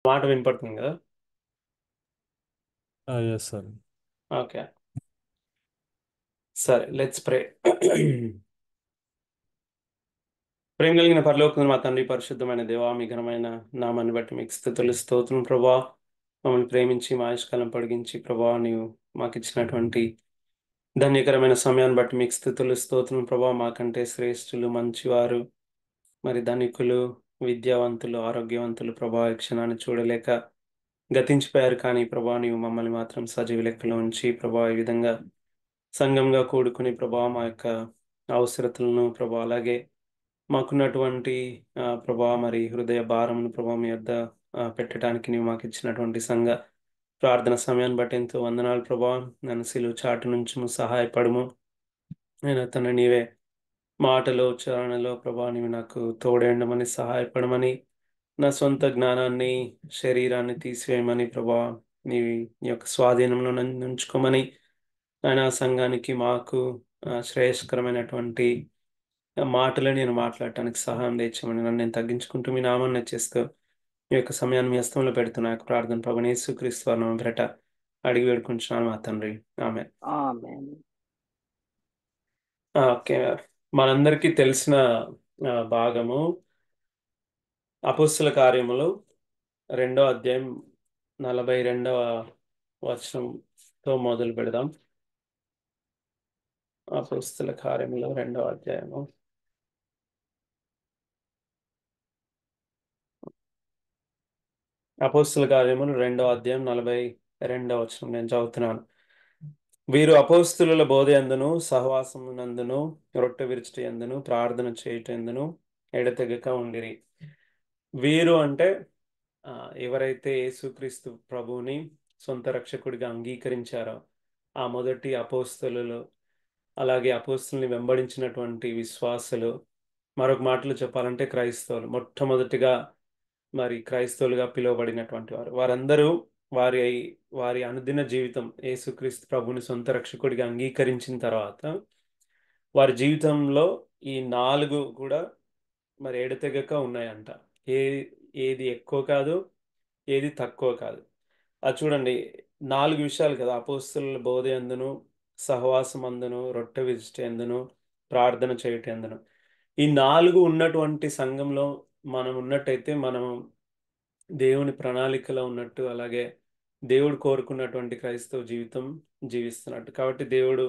మాట వినపడుతుంది కదా? Yes sir. ఓకే, సరే, లెట్స్ ప్రే. ప్రేమ కలిగిన పరలోకం మా తండ్రి, పరిశుద్ధమైన దేవా, మీ ఘనమైన నామాన్ని బట్టి మీకు స్తుతులు స్తోత్రం ప్రభా. మమ్మల్ని ప్రేమించి మా ఆయుష్కాలం పొడిగించి ప్రభా, నీవు మాకు ఇచ్చినటువంటి ధన్యకరమైన సమయాన్ని బట్టి మీకు స్తుతులు స్తోత్రం ప్రభా. మాకంటే శ్రేష్ఠులు, మంచివారు, మరి ధనికులు, విద్యావంతులు, ఆరోగ్యవంతులు ప్రభా ఈ క్షణాన్ని చూడలేక గతించిపోయారు. కానీ ప్రభా, నీవు మమ్మల్ని మాత్రం సజీవ లెక్కలో ఉంచి ప్రభా ఈ విధంగా సంఘంగా కూడుకుని ప్రభా మా యొక్క అవసరతలను ప్రభా, అలాగే మాకున్నటువంటి ప్రభా మరి హృదయ భారమును ప్రభా మీ యొద్ద పెట్టడానికి నీవు మాకు ఇచ్చినటువంటి సంఘ ప్రార్థన సమయాన్ని బట్టి ఎంతో వందనాలు ప్రభా. నన్ను సిలువ చాటు నుంచి నువ్వు సహాయపడము. నేను తన నీవే మాటలో ఉచ్చారణలో ప్రభా నీవు నాకు తోడేండమని సహాయపడమని, నా సొంత జ్ఞానాన్ని శరీరాన్ని తీసివేయమని ప్రభా నీ యొక్క స్వాధీనంలో నన్ను ఉంచుకోమని, ఆయన సంఘానికి మాకు శ్రేయస్కరమైనటువంటి మాటలు నేను మాట్లాడటానికి సహాయం తెచ్చామని నన్ను నేను తగ్గించుకుంటూ మీ నామాన్ని చేస్తూ మీ యొక్క సమయాన్ని మీ హస్తంలో పెడుతున్నా యొక్క ప్రార్థన ప్రభుని యేసుక్రీస్తు వారి నామమున పేరట అడిగి వేడుకుంటున్నాను మా తండ్రి, ఆమె. ఆమేన్. ఓకే, మనందరికీ తెలిసిన భాగము అపోస్తల కార్యములు 2వ అధ్యాయం 42వ వచనంతో మొదలు పెడదాం. అపోస్తల కార్యములు 2వ అధ్యాయము అపోస్తల కార్యములు 2వ అధ్యాయం 42వ వచనం నేను చదువుతున్నాను. వీరు అపోస్తలుల బోధ యందును సహవాసమునందును రొట్టె విరుచుట యందును ప్రార్థన చేయుట యందును ఎడతెగక ఉండిరి. వీరు అంటే ఎవరైతే యేసుక్రీస్తు ప్రభువుని సొంత రక్షకుడిగా అంగీకరించారో ఆ మొదటి అపోస్తలులు, అలాగే అపోస్తలుని వెంబడించినటువంటి విశ్వాసులు, మరొక మాటలో చెప్పాలంటే క్రైస్తవులు, మొట్టమొదటిగా మరి క్రైస్తవులుగా పిలువబడినటువంటి వారందరూ వారి వారి అనుదిన జీవితం యేసుక్రీస్తు ప్రభుని సొంత రక్షకుడిగా అంగీకరించిన తర్వాత వారి జీవితంలో ఈ 4 కూడా మరి ఎడతెగక ఉన్నాయంట. ఏ ఏది ఎక్కువ కాదు, ఏది తక్కువ కాదు. అది చూడండి, 4 విషయాలు కదా: అపోస్తలుల బోధ యందును, సహవాసం అందును, రొట్టె విరుచుట యందును, ప్రార్థన చేయుట యందును. ఈ 4 ఉన్నటువంటి సంఘంలో మనం ఉన్నట్టయితే మనం దేవుని ప్రణాళికలో ఉన్నట్టు, అలాగే దేవుడు కోరుకున్నటువంటి క్రైస్తవ జీవితం జీవిస్తున్నట్టు. కాబట్టి దేవుడు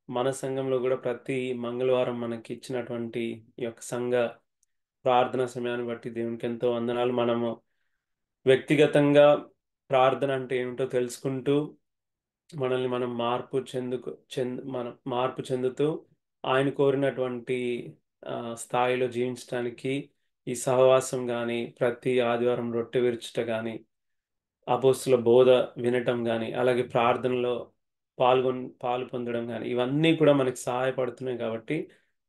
మన సంఘంలో కూడా ప్రతి మంగళవారం మనకి ఇచ్చినటువంటి ఈ యొక్క సంఘ ప్రార్థన సమయాన్ని బట్టి దేవునికి ఎంతో వందనాలు. మనము వ్యక్తిగతంగా ప్రార్థన అంటే ఏమిటో తెలుసుకుంటూ మనల్ని మనం మార్పు చెందుతూ ఆయన కోరినటువంటి స్థాయిలో జీవించడానికి ఈ సహవాసం కానీ, ప్రతి ఆదివారం రొట్టె విరుచుట కానీ, అపోస్తుల బోధ వినటం కానీ, అలాగే ప్రార్థనలో పాలు పొందడం కానీ, ఇవన్నీ కూడా మనకి సహాయపడుతున్నాయి. కాబట్టి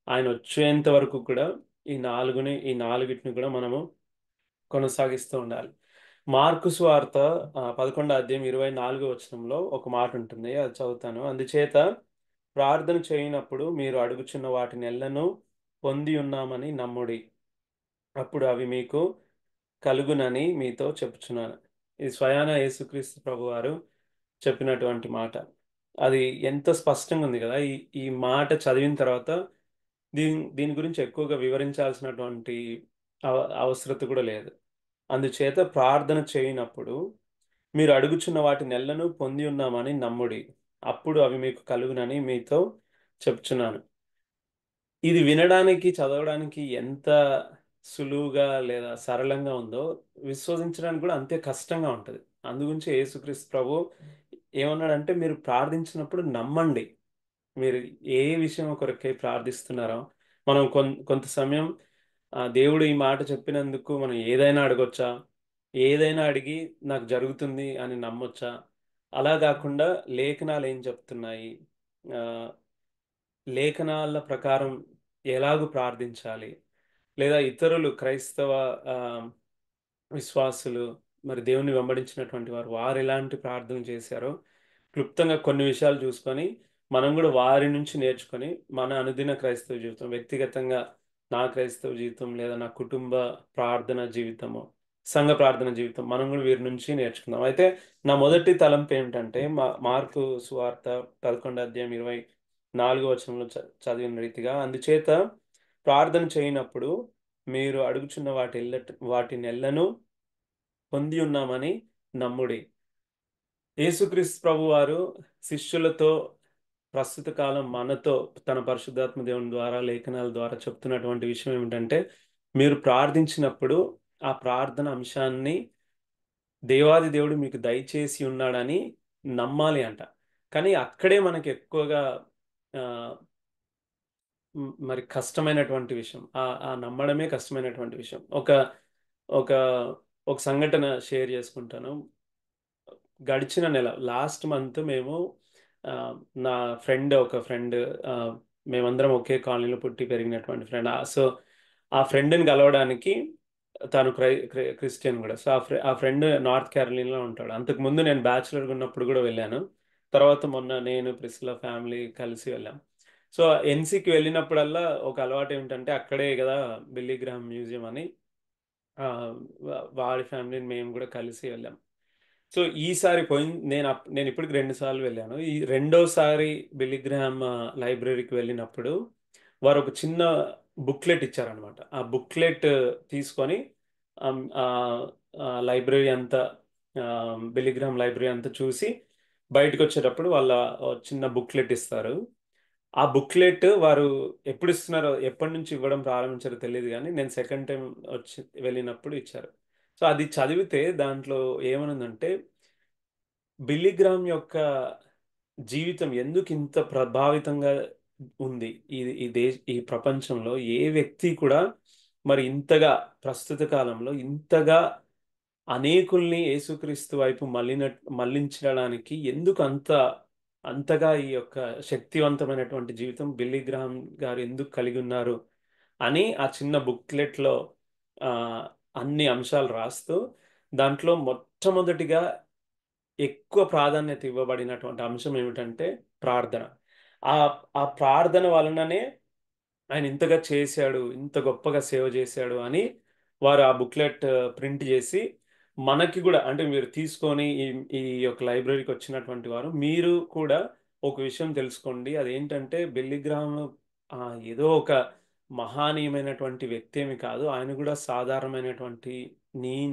ఆయన వచ్చేంత వరకు కూడా ఈ నాలుగిటిని కూడా మనము కొనసాగిస్తూ ఉండాలి. మార్కు సువార్త 11వ అధ్యాయం 24వ వచనంలో ఒక మాట ఉంటుంది, అది చదువుతాను. అందుచేత ప్రార్థన చేయనప్పుడు మీరు అడుగుచున్న వాటిని ఎల్లను పొంది ఉన్నామని నమ్ముడి, అప్పుడు అవి మీకు కలుగునని మీతో చెప్పుచున్నాను. ఇది స్వయాన యేసుక్రీస్తు ప్రభువారు చెప్పినటువంటి మాట. అది ఎంతో స్పష్టంగా ఉంది కదా. ఈ మాట చదివిన తర్వాత దీని గురించి ఎక్కువగా వివరించాల్సినటువంటి అవసరత కూడా లేదు. అందుచేత ప్రార్థన చేయనప్పుడు మీరు అడుగుచున్న వాటి నెలను పొంది ఉన్నామని నమ్ముడి, అప్పుడు అవి మీకు కలుగునని మీతో చెప్తున్నాను. ఇది వినడానికి, చదవడానికి ఎంత సులువుగా లేదా సరళంగా ఉందో విశ్వసించడానికి కూడా అంతే కష్టంగా ఉంటుంది. అందుగురించి యేసుక్రీస్తు ప్రభు ఏమన్నాడంటే, మీరు ప్రార్థించినప్పుడు నమ్మండి. మీరు ఏ విషయం కొరకై ప్రార్థిస్తున్నారో, మనం కొంత సమయం దేవుడు ఈ మాట చెప్పినందుకు మనం ఏదైనా అడగొచ్చా, ఏదైనా అడిగి నాకు జరుగుతుంది అని నమ్మొచ్చా? అలా కాకుండా లేఖనాలు ఏం చెప్తున్నాయి, ఆ, లేఖనాల ప్రకారం ఎలాగూ ప్రార్థించాలి, లేదా ఇతరులు క్రైస్తవ ఆ, విశ్వాసులు, మరి దేవుని వెంబడించినటువంటి వారు ఎలాంటి ప్రార్థన చేశారో క్లుప్తంగా కొన్ని విషయాలు చూసుకొని మనం కూడా వారి నుంచి నేర్చుకొని మన అనుదిన క్రైస్తవ జీవితం, వ్యక్తిగతంగా నా క్రైస్తవ జీవితం లేదా నా కుటుంబ ప్రార్థన జీవితము, సంఘ ప్రార్థన జీవితం మనం కూడా వీరి నుంచి నేర్చుకుందాం. అయితే నా మొదటి తలంపు ఏమిటంటే మార్కు సువార్త 11 అధ్యాయం 24 వచనంలో చదివిన రీతిగా, అందుచేత ప్రార్థన చేయనప్పుడు మీరు అడుగుచున్న వాటినెల్లను పొంది ఉన్నామని నమ్ముడి. యేసుక్రీస్తు ప్రభువారు శిష్యులతో ప్రస్తుత కాలం మనతో తన పరిశుద్ధాత్మ దేవుని ద్వారా లేఖనాల ద్వారా చెప్తున్నటువంటి విషయం ఏమిటంటే, మీరు ప్రార్థించినప్పుడు ఆ ప్రార్థన అంశాన్ని దేవాది దేవుడు మీకు దయచేసి ఉన్నాడని నమ్మాలి అంట. కానీ అక్కడే మనకి ఎక్కువగా ఆహ్, మరి కష్టమైనటువంటి విషయం. ఆ నమ్మడమే కష్టమైనటువంటి విషయం. ఒక ఒక సంఘటన షేర్ చేసుకుంటాను. గడిచిన నెల లాస్ట్ మంత్ మేము ఆహ్, నా ఒక ఫ్రెండ్, ఆహ్, మేమందరం ఒకే కాలనీలో పుట్టి పెరిగినటువంటి ఫ్రెండ్. సో, ఆ ఫ్రెండ్‌ని కలవడానికి తను క్రిస్టియన్ గూడా. సో, ఆ ఫ్రెండ్ నార్త్ క్యారోలినాలో ఉంటాడు. అంతకుముందు నేను బ్యాచిలర్‌గా ఉన్నప్పుడు గూడా వెళ్ళాను. తర్వాత మొన్న నేను, ప్రిస్కిల్లా ఫ్యామిలీ కలిసి వెళ్ళాం. సో, ఎన్‌సీకి వెళ్ళినప్పుడల్లా ఒక అలవాటేమిటంటే అక్కడే గదా బిల్లీ గ్రాహం మ్యూజియం అని, వాడి ఫ్యామిలీని మేము గూడా కలిసి వెళ్ళాం. సో, ఈసారి నేను ఇప్పటికి 2 సార్లు వెళ్ళాను. ఈ రెండోసారి బిల్లీ గ్రాహం లైబ్రరీకి వెళ్ళినప్పుడు వారు ఒక చిన్న బుక్లెట్ ఇచ్చారనమాట. ఆ బుక్లెట్ తీసుకొని ఆహ్, ఆహ్, ఆహ్, లైబ్రరీ అంతా బిల్లీ గ్రాహం లైబ్రరీ అంతా చూసి బయటకొచ్చేటప్పుడు చిన్న బుక్లెట్ ఇస్తారు. ఆ బుక్లెట్ వారు ఎప్పుడిస్తున్నారో, ఎప్పటినుంచి ఇవ్వడం ప్రారంభించారో తెలీదు గానీ, నేను సెకండ్ టైమ్ వెళ్ళినప్పుడు ఇచ్చారు. సో, అది చదివితే దాంట్లో ఏమనుందంటే, బిల్లీ గ్రాహం యొక్క జీవితం ఎందుకింత ప్రభావితంగా ఉంది. ఈ ప్రపంచంలో ఏ వ్యక్తి కూడా మరి ఇంతగా ప్రస్తుత కాలంలో ఇంతగా అనేకుల్ని యేసుక్రీస్తు వైపు మళ్లించడానికి అంతగా ఈ యొక్క శక్తివంతమైనటువంటి జీవితం బిల్లీ గ్రాహం గారు ఎందుకు కలిగి ఉన్నారు అని ఆ చిన్న బుక్లెట్‌లో ఆహ్, అన్ని అంశాలు రాస్తూ దాంట్లో మొట్టమొదటిగా ఎక్కువ ప్రాధాన్యత ఇవ్వబడినటువంటి అంశం ఏమిటంటే ప్రార్థన. ఆ ప్రార్థన వలననే ఆయన ఇంతగా చేశాడు, ఇంత గొప్పగా సేవ చేశాడు అని వారు ఆ బుక్లెట్ ప్రింట్ చేసి మనకి గూడా, అంటే మీరు తీసుకొని ఈ యొక్క లైబ్రరీకి వచ్చినటువంటి వారు మీరు కూడా ఒక విషయం తెలుసుకోండి. అదేంటంటే బిల్లీ గ్రాహం ఏదో ఒక మహానీయమైనటువంటి వ్యక్తి ఏమి కాదు. ఆయన గూడా సాధారణమైనటువంటి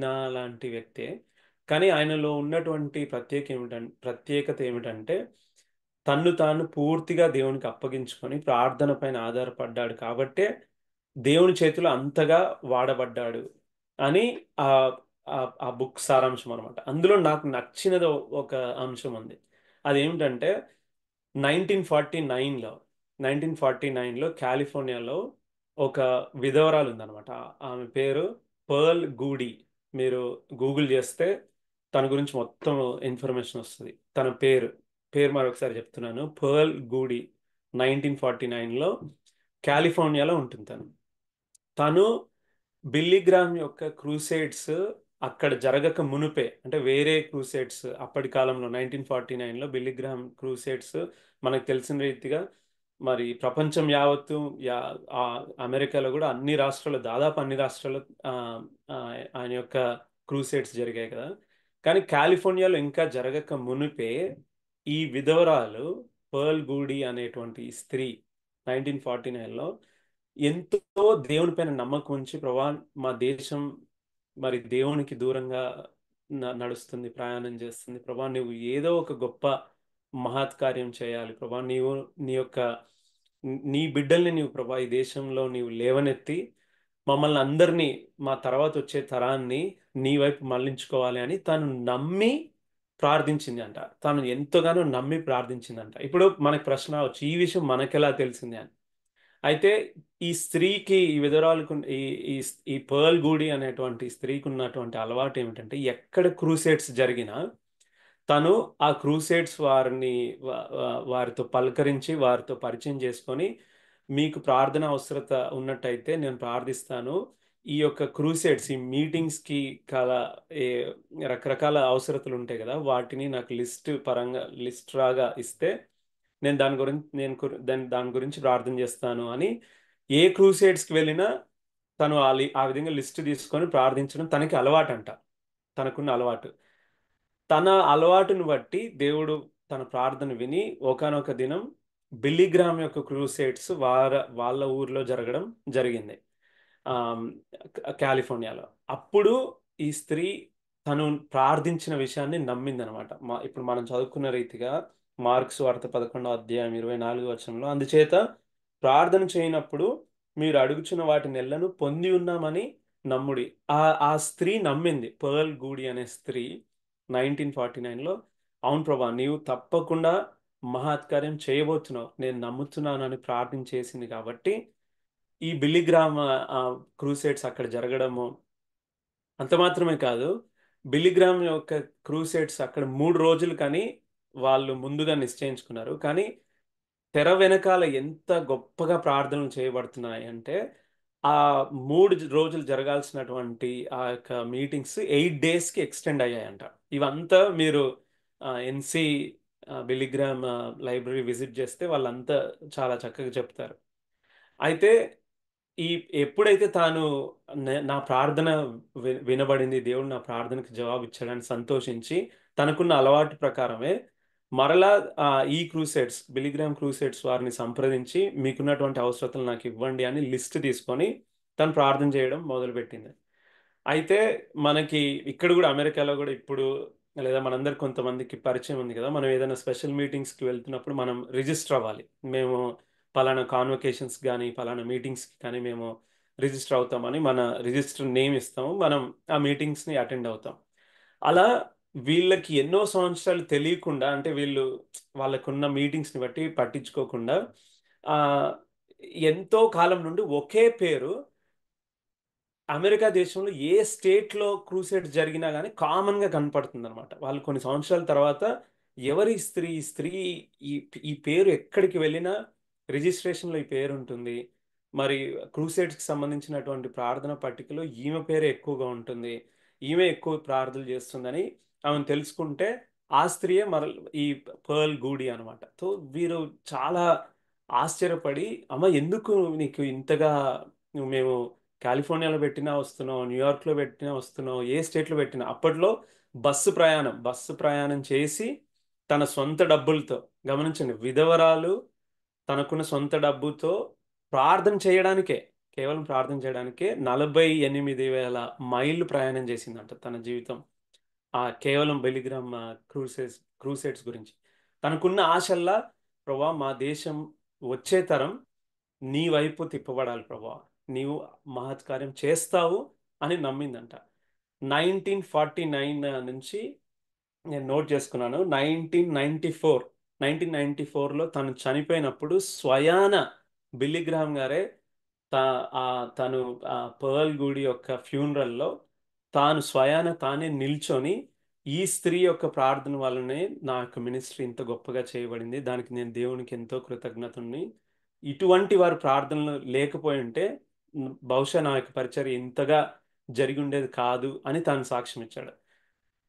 నా లాంటి వ్యక్తే. కానీ ఆయనలో ఉన్నటువంటి ప్రత్యేకత ఏమిటంటే తన్ను తాను పూర్తిగా దేవునికి అప్పగించుకొని ప్రార్థన పైన ఆధారపడ్డాడు కాబట్టే దేవుని చేతిలో అంతగా వాడబడ్డాడు అని ఆహ్, ఆ బుక్ సారాంశం అనమాట. అందులో నాకు నచ్చినది ఒక అంశం ఉంది. అదేమిటంటే 1949లో 1949లో కాలిఫోర్నియాలో ఒక విధవరాలు ఉందన్నమాట. ఆమె పేరు పర్ల్ గూడీ. మీరు గూగుల్ చేస్తే తన గురించి మొత్తం ఇన్ఫర్మేషన్ వస్తది. తన పేరు మరొకసారి చెప్తున్నాను. Pearl goodie. 1949లో కాలిఫోర్నియాలో ఉంటుంది తను. తను బిల్లీ గ్రాహం యొక్క క్రూసేడ్స్ అక్కడ జరగక మునుపే, అంటే వేరే క్రూసేడ్స్ అప్పటి కాలంలో 1949లో బిల్లీ గ్రాహం క్రూసేడ్స్ మనకు తెలిసిన రీతిగా మరి ప్రపంచం యావత్తు యా అమెరికాలో కూడా దాదాపు అన్ని రాష్ట్రాల్లో ఆయన యొక్క క్రూసేడ్స్ జరిగాయి కదా. కానీ కాలిఫోర్నియాలో ఇంకా జరగక మునుపే ఈ విధవరాలు పర్ల్ గూడీ అనేటువంటి ఈ స్త్రీ 1949లో ఎంతో దేవుని పైన నమ్మకం ఉంచి, ప్రభా మా దేశం మరి దేవునికి దూరంగా నడుస్తుంది, ప్రయాణం చేస్తుంది. ప్రభా నువ్వు ఏదో ఒక గొప్ప మహత్కార్యం చేయాలి ప్రభా. నీ బిడ్డల్ని నీవు ప్రభా ఈ దేశంలో నీవు లేవనెత్తి మమ్మల్ని అందరినీ, మా తర్వాత వచ్చే తరాన్ని నీ వైపు మళ్ళించుకోవాలి అని తను నమ్మి ప్రార్థించింది అంట. తను ఎంతగానో నమ్మి ప్రార్థించిందంట. ఇప్పుడు మనకు ప్రశ్న రావచ్చు, ఈ విషయం మనకెలా తెలిసింది అని. అయితే ఈ స్త్రీకి, ఈ విధవరాలుకు, ఈ ఈ ఈ పర్ల్ గూడి అనేటువంటి స్త్రీకి ఉన్నటువంటి అలవాటు ఏమిటంటే ఎక్కడ క్రూసేడ్స్ జరిగినా తను ఆ క్రూసేడ్స్ వారితో పలకరించి వారితో పరిచయం చేసుకొని, మీకు ప్రార్థన అవసరత ఉన్నట్టయితే నేను ప్రార్థిస్తాను. ఈ యొక్క క్రూసేడ్స్, ఈ మీటింగ్స్‌కి కల ఏ రకరకాల అవసరతలు ఉంటాయి కదా, వాటిని నాకు లిస్ట్ రాగా ఇస్తే నేను దాని గురించి ప్రార్థన చేస్తాను అని ఏ క్రూసేడ్స్‌కి వెళ్ళినా తను ఆ విధంగా లిస్ట్ తీసుకొని ప్రార్థించడం తనకి అలవాటంట. తనకున్న అలవాటు. తన అలవాటును బట్టి దేవుడు తన ప్రార్థన విని ఒకానొక దినం బిల్లీ గ్రామ్ యొక్క క్రూసేడ్స్ వాళ్ళ ఊర్లో జరగడం జరిగింది. ఆమ్, కాలిఫోర్నియాలో. అప్పుడు ఈ స్త్రీ తను ప్రార్థించిన విషయాన్ని నమ్మిందనమాట. ఇప్పుడు మనం చదువుకున్న రీతిగా మార్క్స్ వార్త 11వ అధ్యాయం 24వ వచనంలో, అందుచేత ప్రార్థన చేయనప్పుడు మీరు అడుగుచున్న వాటి నెలను పొంది ఉన్నామని నమ్ముడి. ఆ ఆ స్త్రీ నమ్మింది. పర్ల్ గూడి అనే స్త్రీ 1949లో, అవును ప్రభా నీవు తప్పకుండా మహత్కార్యం చేయబోతున్నావు, నేను నమ్ముతున్నాను అని ప్రార్థన చేసింది. కాబట్టి ఈ బిల్లిగ్రామ్ క్రూసేడ్స్ అక్కడ జరగడము, అంత మాత్రమే కాదు, బిల్లిగ్రామ్ యొక్క క్రూసేడ్స్ అక్కడ 3 రోజులు కానీ వాళ్ళు ముందుగా నిశ్చయించుకున్నారు. కానీ తెర వెనకాల ఎంత గొప్పగా ప్రార్థనలు చేయబడుతున్నాయి అంటే, ఆ 3 రోజులు జరగాల్సినటువంటి ఆ యొక్క మీటింగ్స్ 8 డేస్కి ఎక్స్టెండ్ అయ్యాయంట. ఇవంతా మీరు ఎన్సి బిలిగ్రామ్ లైబ్రరీ విజిట్ చేస్తే వాళ్ళంతా చాలా చక్కగా చెప్తారు. అయితే ఈ ఎప్పుడైతే తాను నా ప్రార్థన వినబడింది, దేవుడు నా ప్రార్థనకు జవాబు ఇచ్చాడని సంతోషించి తనకున్న అలవాటు ప్రకారమే మరలా ఈ క్రూసేడ్స్ బిలిగ్రామ్ క్రూసేడ్స్ వారిని సంప్రదించి మీకున్నటువంటి అవసరతలు నాకు ఇవ్వండి అని లిస్ట్ తీసుకొని తను ప్రార్థన చేయడం మొదలుపెట్టింది. అయితే మనకి ఇక్కడ కూడా అమెరికాలో కూడా ఇప్పుడు, లేదా మనందరికి కొంతమందికి పరిచయం ఉంది కదా, మనం ఏదైనా స్పెషల్ మీటింగ్స్కి వెళ్తున్నప్పుడు మనం రిజిస్టర్ అవ్వాలి. మేము పలానా కాన్వకేషన్స్ కానీ పలానా మీటింగ్స్కి కానీ మేము రిజిస్టర్ అవుతామని మన రిజిస్టర్ నేమ్ ఇస్తాము. మనం ఆ మీటింగ్స్ని అటెండ్ అవుతాం. అలా వీళ్ళకి ఎన్నో సంవత్సరాలు తెలియకుండా, అంటే వీళ్ళు వాళ్ళకున్న మీటింగ్స్ని బట్టి పట్టించుకోకుండా ఆ, ఎంతో కాలం నుండి ఒకే పేరు అమెరికా దేశంలో ఏ స్టేట్లో క్రూసేడ్ జరిగినా కానీ కామన్గా కనపడుతుంది అనమాట. వాళ్ళు కొన్ని సంవత్సరాల తర్వాత ఎవరి స్త్రీ, ఈ స్త్రీ ఈ ఈ పేరు ఎక్కడికి వెళ్ళినా రిజిస్ట్రేషన్లో ఈ పేరు ఉంటుంది. మరి క్రూసేడ్స్కి సంబంధించినటువంటి ప్రార్థన పట్టికలో ఈమె పేరే ఎక్కువగా ఉంటుంది, ఈమె ఎక్కువ ప్రార్థనలు చేస్తుందని ఆమెను తెలుసుకుంటే ఆ స్త్రీయే ఈ పర్ల్ గూడి అనమాట. సో వీరు చాలా ఆశ్చర్యపడి, అమ్మ ఎందుకు నీకు ఇంతగా, మేము కాలిఫోర్నియాలో పెట్టినా వస్తున్నావు, న్యూయార్క్లో పెట్టినా వస్తున్నావు, ఏ స్టేట్లో పెట్టినా, అప్పట్లో బస్సు ప్రయాణం చేసి తన సొంత డబ్బులతో, గమనించండి, విధవరాలు తనకున్న సొంత డబ్బుతో ప్రార్థన చేయడానికే, కేవలం ప్రార్థన చేయడానికే 48,000 మైళ్ళు ప్రయాణం చేసిందంట తన జీవితం. కేవలం బెలిగ్రామ్ క్రూసెడ్స్ గురించి తనకున్న ఆశల్లా, ప్రభా మా దేశం వచ్చే తరం నీ వైపు తిప్పబడాలి ప్రభా, నీవు మహత్కార్యం చేస్తావు అని నమ్మిందంట. 1949 నుంచి, నేను నోట్ చేసుకున్నాను, 1994లో తను చనిపోయినప్పుడు స్వయాన బిల్లిగ్రహం గారే తా తను పర్ల్ గుడి యొక్క ఫ్యూనరల్లో తాను స్వయాన తానే నిల్చొని, ఈ స్త్రీ యొక్క ప్రార్థన వల్లనే నా యొక్క మినిస్ట్రీ ఇంత గొప్పగా చేయబడింది, దానికి నేను దేవునికి ఎంతో కృతజ్ఞతని, ఇటువంటి వారి ప్రార్థనలు లేకపోయి ఉంటే బహుశా నా యొక్క పరిచర్య ఇంతగా జరిగి ఉండేది కాదు అని తాను సాక్ష్యం ఇచ్చాడు.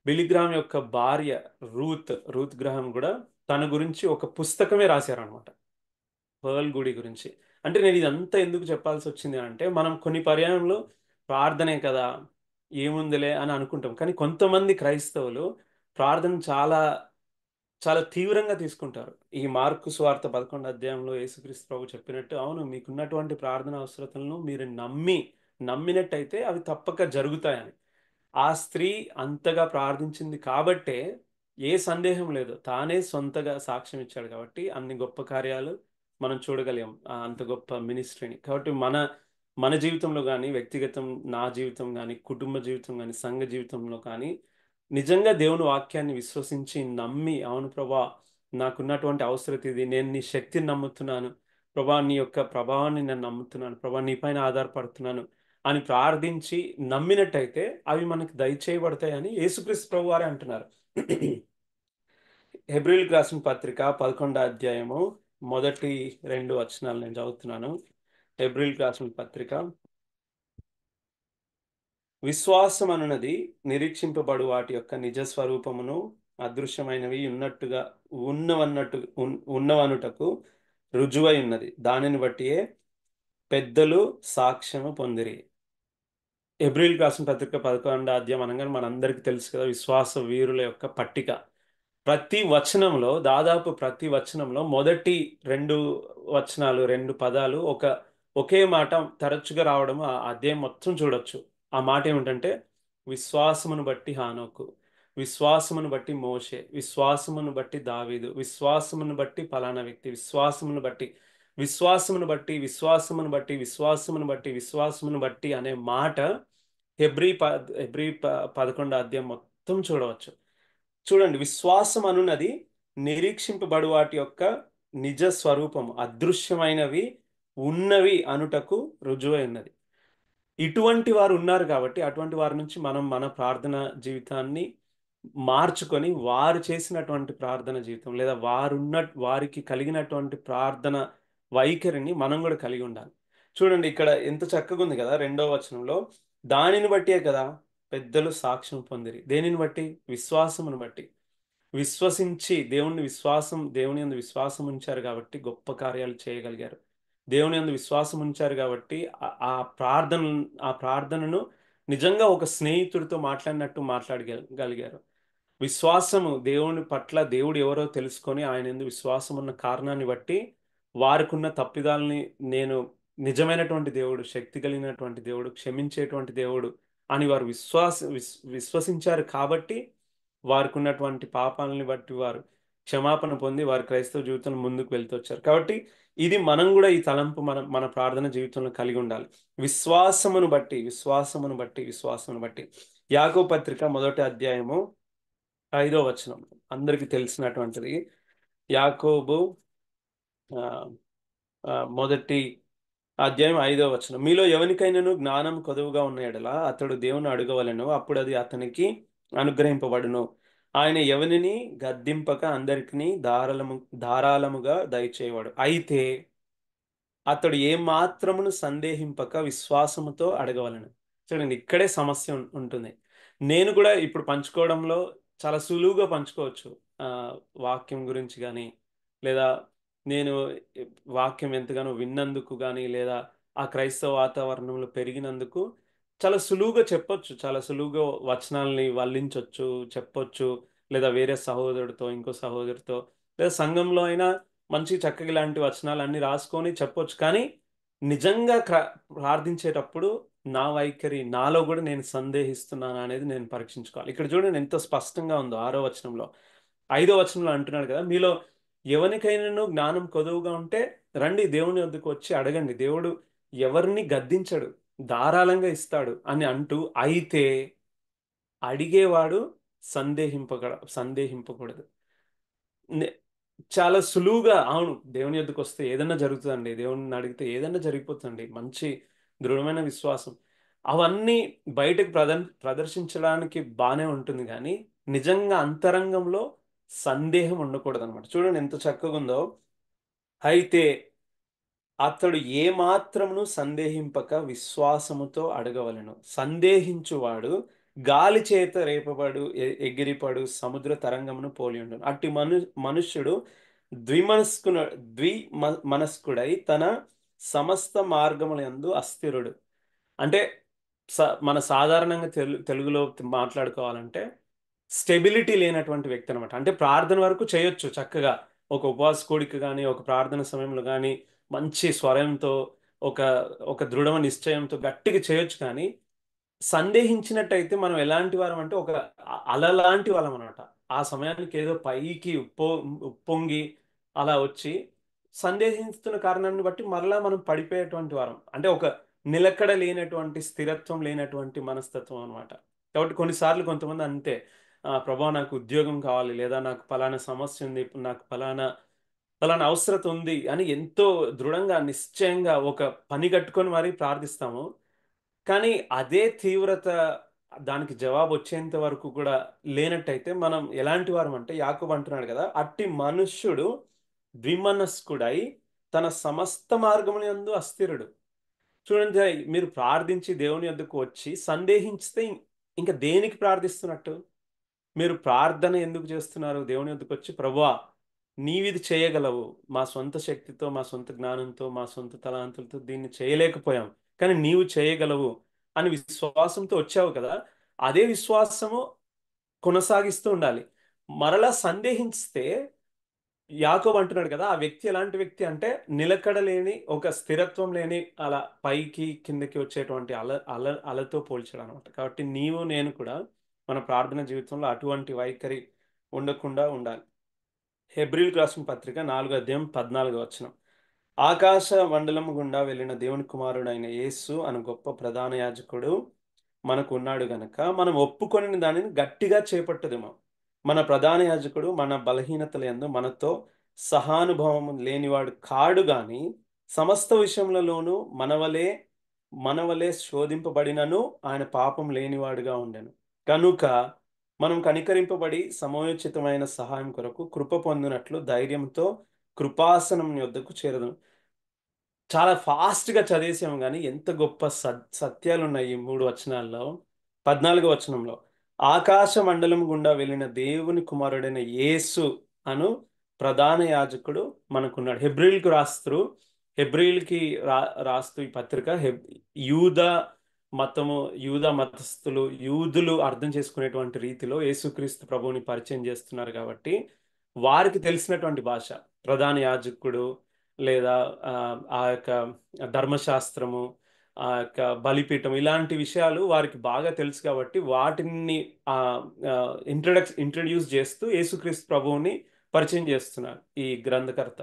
బిలిగ్రామ్ యొక్క భార్య రూత్ గ్రహం కూడా తన గురించి ఒక పుస్తకమే రాశారనమాట, పర్ల్ గుడి గురించి. అంటే నేను ఇదంతా ఎందుకు చెప్పాల్సి వచ్చింది అంటే, మనం కొన్ని పర్యాయంలో ప్రార్థనే కదా ఏముందిలే అని అనుకుంటాం, కానీ కొంతమంది క్రైస్తవులు ప్రార్థన చాలా చాలా తీవ్రంగా తీసుకుంటారు. ఈ మార్కు సువార్త 11వ అధ్యాయంలో యేసుక్రీస్తు ప్రభు చెప్పినట్టు, అవును మీకున్నటువంటి ప్రార్థన అవసరతలను మీరు నమ్మినట్టయితే అవి తప్పక జరుగుతాయని. ఆ స్త్రీ అంతగా ప్రార్థించింది కాబట్టే, ఏ సందేహం లేదు, తానే సొంతగా సాక్ష్యం ఇచ్చాడు కాబట్టి అన్ని గొప్ప కార్యాలు మనం చూడగలిగాం, అంత గొప్ప మినిస్ట్రీని. కాబట్టి మన మన జీవితంలో కానీ, వ్యక్తిగతం నా జీవితం కానీ, కుటుంబ జీవితం కానీ, సంఘ జీవితంలో కానీ, నిజంగా దేవుని వాక్యాన్ని విశ్వసించి నమ్మి, అవును ప్రభా నాకున్నటువంటి అవసరత ఇది, నేను నీ శక్తిని నమ్ముతున్నాను ప్రభా, నీ యొక్క ప్రభావాన్ని నేను నమ్ముతున్నాను ప్రభా, నీ పైన ఆధారపడుతున్నాను అని ప్రార్థించి నమ్మినట్టయితే అవి మనకు దయచేయబడతాయని యేసుక్రీస్తు ప్రభు వారే అంటున్నారు. హెబ్రీయులకు రాసిన పత్రిక 11వ అధ్యాయము మొదటి 2 వచనాలు నేను చదువుతున్నాను. హెబ్రీయులకు రాసిన పత్రిక, విశ్వాసం అనున్నది నిరీక్షింపబడు వాటి యొక్క నిజ స్వరూపమును, అదృశ్యమైనవి ఉన్నవనుటకు రుజువై ఉన్నది, దానిని బట్టియే పెద్దలు సాక్ష్యము పొందిరి. హెబ్రీయులకు రాసిన పత్రిక 11వ అధ్యాయం అనగానే మనందరికీ తెలుసు కదా, విశ్వాస వీరుల యొక్క పట్టిక. ప్రతి వచనంలో, దాదాపు ప్రతి వచనంలో మొదటి 2 వచనాలు, 2 పదాలు ఒకే మాట తరచుగా రావడం ఆ అధ్యాయం మొత్తం చూడొచ్చు. ఆ మాట ఏమిటంటే, విశ్వాసమును బట్టి హానోకు, విశ్వాసమును బట్టి మోషే, విశ్వాసమును బట్టి దావీదు, విశ్వాసమును బట్టి ఫలానా వ్యక్తి, విశ్వాసమును బట్టి, విశ్వాసమును బట్టి, విశ్వాసమును బట్టి, విశ్వాసమును బట్టి, విశ్వాసమును బట్టి అనే మాట హెబ్రీ 11 అధ్యాయం మొత్తం చూడవచ్చు. చూడండి, విశ్వాసం అనున్నది నిరీక్షింపబడు వాటి యొక్క నిజ స్వరూపము, అదృశ్యమైనవి ఉన్నవి అనుటకు రుజువైనది. ఇటువంటి వారు ఉన్నారు కాబట్టి అటువంటి వారి నుంచి మనం మన ప్రార్థన జీవితాన్ని మార్చుకొని, వారు చేసినటువంటి ప్రార్థన జీవితం లేదా వారికి కలిగినటువంటి ప్రార్థన వైఖరిని మనం కూడా కలిగి ఉండాలి. చూడండి, ఇక్కడ ఎంత చక్కగా ఉంది కదా, 2వ వచనంలో, దానిని బట్టే కదా పెద్దలు సాక్ష్యం పొందిరి. దేనిని బట్టి? విశ్వాసమును బట్టి. దేవుని యందు విశ్వాసం ఉంచారు కాబట్టి గొప్ప కార్యాలు చేయగలిగారు. దేవుని యందు విశ్వాసం ఉంచారు కాబట్టి ఆ ప్రార్థన ఆ ప్రార్థనను నిజంగా ఒక స్నేహితుడితో మాట్లాడినట్టు మాట్లాడగలిగారు. విశ్వాసము దేవుని పట్ల, దేవుడు ఎవరో తెలుసుకొని ఆయన యందు విశ్వాసం ఉన్న కారణాన్ని బట్టి వారికున్న తప్పిదాలని, నేను నిజమైనటువంటి దేవుడు, శక్తి కలిగినటువంటి దేవుడు, క్షమించేటువంటి దేవుడు అని వారు విశ్వసించారు కాబట్టి వారికి ఉన్నటువంటి పాపాలని బట్టి వారు క్షమాపణ పొంది వారి క్రైస్తవ జీవితంలో ముందుకు వెళ్తూ వచ్చారు. కాబట్టి ఇది మనం కూడా ఈ తలంపు మన మన ప్రార్థన జీవితంలో కలిగి ఉండాలి. విశ్వాసమును బట్టి, విశ్వాసమును బట్టి, విశ్వాసమును బట్టి. యాకోబు పత్రిక 1వ అధ్యాయము 5వ వచనం అందరికీ తెలిసినటువంటిది. యాకోబు ఆ, మొదటి అధ్యాయం 5వ వచనం, మీలో ఎవరికైనాను జ్ఞానం కొదువుగా ఉన్న యెడల అతడు దేవుని అడగవలెను, అప్పుడు అది అతనికి అనుగ్రహింపబడును. ఆయన ఎవనిని గద్దింపక అందరికీ ధారాళముగా దయచేయవాడు. అయితే అతడు ఏ మాత్రమును సందేహింపక విశ్వాసముతో అడగవలెను. చూడండి, ఇక్కడే సమస్య ఉంటుంది. నేను కూడా ఇప్పుడు పంచుకోవడంలో చాలా సులువుగా పంచుకోవచ్చు. ఆ, వాక్యం గురించి కానీ, లేదా నేను వాక్యం ఎంతగానో విన్నందుకు కానీ, లేదా ఆ క్రైస్తవ వాతావరణంలో పెరిగినందుకు చాలా సులువుగా చెప్పొచ్చు. చాలా సులువుగా వచనాల్ని వల్లించొచ్చు, చెప్పొచ్చు. లేదా వేరే సహోదరుడితో, ఇంకో సహోదరితో, లేదా సంఘంలో అయినా మంచి చక్కగా ఇలాంటి వచనాలన్నీ రాసుకొని చెప్పొచ్చు. కానీ నిజంగా ప్రార్థించేటప్పుడు నా వైఖరి, నాలో కూడా నేను సందేహిస్తున్నాను అనేది నేను పరీక్షించుకోవాలి. ఇక్కడ చూడండి ఎంత స్పష్టంగా ఉందో 6వ వచనంలో. 5వ వచనంలో అంటున్నాడు కదా, మీలో ఎవరికైనాను జ్ఞానం కొదువుగా ఉంటే రండి దేవుని వద్దకు వచ్చి అడగండి, దేవుడు ఎవరిని గద్దించడు, ధారాళంగా ఇస్తాడు అని అంటూ, అయితే అడిగేవాడు సందేహింపకూడదు. నే- చాలా సులువుగా, అవును దేవుని యొద్దకు వస్తే ఏదన్నా జరుగుతుందండి, దేవుని అడిగితే ఏదన్నా జరిగిపోతుందండి, మంచి దృఢమైన విశ్వాసం, అవన్నీ బయటకు ప్రదర్శించడానికి బాగానే ఉంటుంది. కానీ నిజంగా అంతరంగంలో సందేహం ఉండకూడదు అనమాట. చూడండి ఎంత చక్కగా ఉందో. అయితే అతడు ఏ మాత్రమును సందేహింపక విశ్వాసముతో అడగవలెను. సందేహించువాడు గాలి చేత రేపబడు ఎగిరిపడు సముద్ర తరంగమును పోలి ఉండును. అట్టి మనుష్యుడు ద్విమనస్కున మనస్కుడై తన సమస్త మార్గములందు అస్థిరుడు. అంటే మన సాధారణంగా తెలుగులో మాట్లాడుకోవాలంటే స్టెబిలిటీ లేనటువంటి వ్యక్తి అనమాట. అంటే ప్రార్థన వరకు చేయొచ్చు చక్కగా, ఒక ఉపవాస కూడిక కానీ, ఒక ప్రార్థన సమయంలో కానీ మంచి స్వరంతో, ఒక ఒక దృఢ నిశ్చయంతో గట్టిగా చేయొచ్చు. కానీ సందేహించినట్టయితే మనం ఎలాంటి వారం అంటే ఒక అల లాంటి వాళ్ళం అనమాట. ఆ సమయానికి ఏదో పైకి ఉప్పొంగి అలా వచ్చి సందేహిస్తున్న కారణాన్ని బట్టి మరలా మనం పడిపోయేటువంటి వారం. అంటే ఒక నిలకడ లేనటువంటి, స్థిరత్వం లేనటువంటి మనస్తత్వం అనమాట. కాబట్టి కొన్నిసార్లు కొంతమంది అంతే, ప్రభా నాకు ఉద్యోగం కావాలి, లేదా నాకు ఫలానా సమస్య ఉంది, ఇప్పుడు నాకు ఫలానా ఫలానా అవసరత ఉంది అని ఎంతో దృఢంగా, నిశ్చయంగా ఒక పని కట్టుకొని మరీ ప్రార్థిస్తాము. కానీ అదే తీవ్రత, దానికి జవాబు వచ్చేంత వరకు కూడా లేనట్టయితే మనం ఎలాంటి వారం అంటే, యాకోబు అంటున్నాడు కదా, అట్టి మనుష్యుడు ద్విమనస్కుడై తన సమస్త మార్గములందు అస్థిరుడు. చూడండి, మీరు ప్రార్థించి దేవుని యొద్దకు వచ్చి సందేహించితే ఇంకా దేనికి ప్రార్థిస్తున్నట్టు? మీరు ప్రార్థన ఎందుకు చేస్తున్నారు? దేవుని యొద్దకు వచ్చి, ప్రభువా నీవిది చేయగలవు, మా సొంత శక్తితో, మా సొంత జ్ఞానంతో, మా సొంత తలాంతులతో దీన్ని చేయలేకపోయాం, కానీ నీవు చేయగలవు, అని విశ్వాసంతో వచ్చావు కదా, అదే విశ్వాసము కొనసాగిస్తూ ఉండాలి. మరలా సందేహిస్తే యాకోబు అంటున్నాడు కదా, ఆ వ్యక్తి ఎలాంటి వ్యక్తి అంటే నిలకడ లేని, ఒక స్థిరత్వం లేని, అలా పైకి కిందకి వచ్చేటువంటి అలతో పోల్చాడు అనమాట. కాబట్టి నీవు నేను కూడా మన ప్రార్థన జీవితంలో అటువంటి వైఖరి ఉండకుండా ఉండాలి. హెబ్రీయులకు రాసిన పత్రిక 4 అధ్యాయం 14 వచనం. ఆకాశ మండలం గుండా వెళ్ళిన దేవుని కుమారుడైన యేసు అను గొప్ప ప్రధాన యాజకుడు మనకు ఉన్నాడు గనక మనం ఒప్పుకొనిన దానిని గట్టిగా చేపట్టుదుము. మన ప్రధాన యాజకుడు మన బలహీనతల యందు మనతో సహానుభవం లేనివాడు కాడు గాని, సమస్త విషయములలోనూ మనవలే శోధింపబడినను ఆయన పాపం లేనివాడుగా ఉండెను. కనుక మనం కనికరింపబడి సమయోచితమైన సహాయం కొరకు కృప పొందినట్లు ధైర్యంతో కృపాసనం యొద్దకు చేరదుము. చాలా ఫాస్ట్‌గా చదివేసాం గానీ, ఎంత గొప్ప సత్యాలున్నాయి ఈ 3 వచనాల్లో. 14 వచనంలో, ఆకాశ మండలం గుండా వెళ్ళిన దేవుని కుమారుడైన యేసు అను ప్రధాన యాజకుడు మనకున్నాడు. హెబ్రీయులకి రాస్తూ ఈ పత్రిక యూదా మతము, యూదా మతస్థులు, యూదులు అర్థం చేసుకునేటువంటి రీతిలో యేసుక్రీస్తు ప్రభువుని పరిచయం చేస్తున్నారు కాబట్టి, వారికి తెలిసినటువంటి భాష. ప్రధాన యాజకుడు లేదా ఆ యొక్క ధర్మశాస్త్రము, ఆ యొక్క బలిపీఠం, ఇలాంటి విషయాలు వారికి బాగా తెలుసు కాబట్టి వాటిని ఇంట్రడ్యూస్ చేస్తూ యేసుక్రీస్తు ప్రభువుని పరిచయం చేస్తున్నారు ఈ గ్రంథకర్త.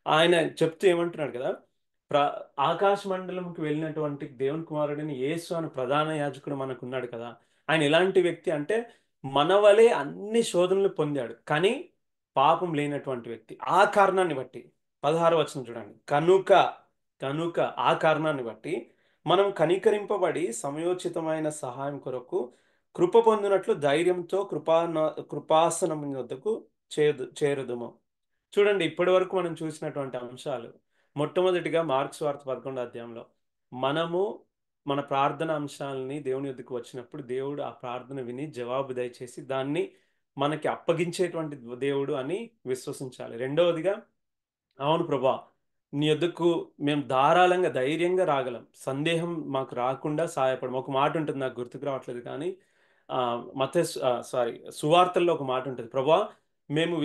ఆయన చెప్తూ ఏమంటున్నాడు కదా, ప్ర ఆకాశ మండలంకి వెళ్ళినటువంటి దేవుని కుమారుడిని యేసు అని ప్రధాన యాజకుడు మనకున్నాడు కదా. ఆయన ఎలాంటి వ్యక్తి అంటే మన వలె అన్ని శోధనలు పొందాడు, కానీ పాపం లేనటువంటి వ్యక్తి. ఆ కారణాన్ని బట్టి 16 వచనం చూడండి. కనుక ఆ కారణాన్ని బట్టి మనం కనికరింపబడి సమయోచితమైన సహాయం కొరకు కృప పొందినట్లు ధైర్యంతో కృపాసనం వద్దకు చేరుదుము. చూడండి, ఇప్పటి వరకు మనం చూసినటువంటి అంశాలు, మొట్టమొదటిగా మార్క్స్ వార్త 11 అధ్యాయంలో మనము మన ప్రార్థన అంశాలని దేవుని యొద్దకు వచ్చినప్పుడు దేవుడు ఆ ప్రార్థన విని జవాబు దయచేసి దాన్ని మనకి అప్పగించేటువంటి దేవుడు అని విశ్వసించాలి. రెండవదిగా, అవును ప్రభా, నీ యొద్దకు మేము ధారాళంగా ధైర్యంగా రాగలం, సందేహం మాకు రాకుండా సహాయపడం. ఒక మాట ఉంటుంది, నాకు గుర్తుకు రావట్లేదు కానీ సువార్తల్లో ఒక మాట ఉంటుంది, ప్రభా మేము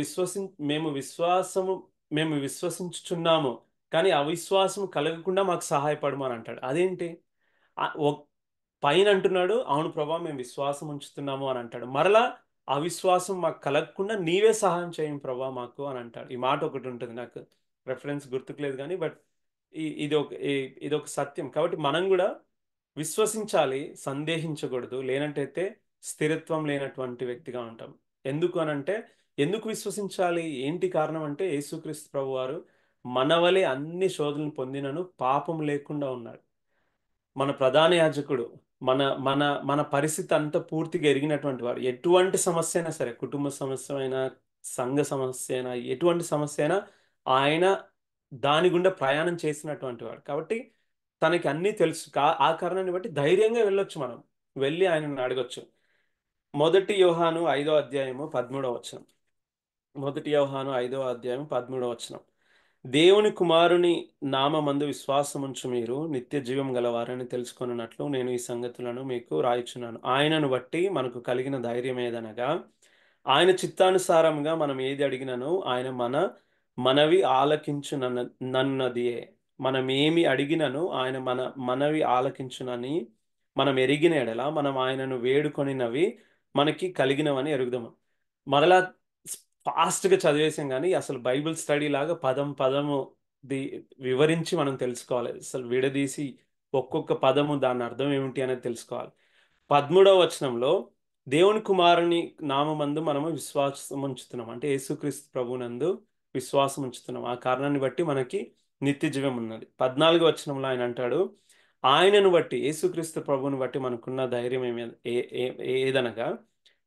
మేము విశ్వాసము మేము విశ్వసించుచున్నాము, కానీ అవిశ్వాసం కలగకుండా మాకు సహాయపడము అని అంటాడు. అదేంటి? ఆ, ఒ- పైన అంటున్నాడు, అవును ప్రభా మేము విశ్వాసం ఉంచుతున్నాము అని అంటాడు. మరలా అవిశ్వాసం మాకు కలగకుండా నీవే సహాయం చేయం ప్రభా మాకు అని అంటాడు. ఈ మాట ఒకటి ఉంటుంది, నాకు రెఫరెన్స్ గుర్తుకులేదు కానీ, బట్ ఇది ఒక సత్యం. కాబట్టి మనం కూడా విశ్వసించాలి, సందేహించకూడదు. లేనట్టయితే స్థిరత్వం లేనటువంటి వ్యక్తిగా ఉంటాం. ఎందుకు అనంటే, ఎందుకు విశ్వసించాలి, ఏంటి కారణం అంటే, యేసుక్రీస్తు ప్రభువారు మన వలె అన్ని శోధనలు పొందినను పాపం లేకుండా ఉన్నాడు. మన ప్రధాన యాజకుడు మన మన మన పరిస్థితి అంతా పూర్తిగా ఎరిగినటువంటి వాడు. ఎటువంటి సమస్య అయినా సరే, కుటుంబ సమస్య అయినా, సంఘ సమస్య అయినా, ఎటువంటి సమస్య అయినా ఆయన దాని గుండా ప్రయాణం చేసినటువంటి వాడు. కాబట్టి తనకి అన్నీ తెలుసు. ఆ కారణాన్ని బట్టి ధైర్యంగా వెళ్ళొచ్చు, మనం వెళ్ళి ఆయనను అడగొచ్చు. 1 యోహాను 5 అధ్యాయము 13 వచనం. 1 యోహాను 5 అధ్యాయం 13 వచనం. దేవుని కుమారుని నామమందు విశ్వాసముంచు మీరు నిత్య జీవం గలవారని తెలుసుకొనున్నట్లు నేను ఈ సంగతులను మీకు రాయిచున్నాను. ఆయనను బట్టి మనకు కలిగిన ధైర్యం ఏదనగా, ఆయన చిత్తానుసారంగా మనం ఏది అడిగినను ఆయన మనవి నన్నదియే. మనం ఏమి అడిగినను ఆయన మనవి ఆలకించునని మనం ఎరిగిన ఎడల మనం ఆయనను వేడుకొనినవి మనకి కలిగినవని ఎరుగుదాము. మరలా ఫాస్ట్గా చదివేసాం కానీ, అసలు బైబిల్ స్టడీ లాగా పదం పదము ది వివరించి మనం తెలుసుకోవాలి. అసలు విడదీసి ఒక్కొక్క పదము దాని అర్థం ఏమిటి అనేది తెలుసుకోవాలి. 13వ వచనంలో దేవుని కుమారుని నామమందు మనము విశ్వాసం ఉంచుతున్నాం అంటే యేసుక్రీస్తు ప్రభునందు విశ్వాసం ఉంచుతున్నాం. ఆ కారణాన్ని బట్టి మనకి నిత్య జీవం ఉన్నది. 14వ వచనంలో ఆయన అంటాడు, ఆయనను బట్టి, యేసుక్రీస్తు ప్రభువుని బట్టి మనకున్న ధైర్యం ఏదనగా,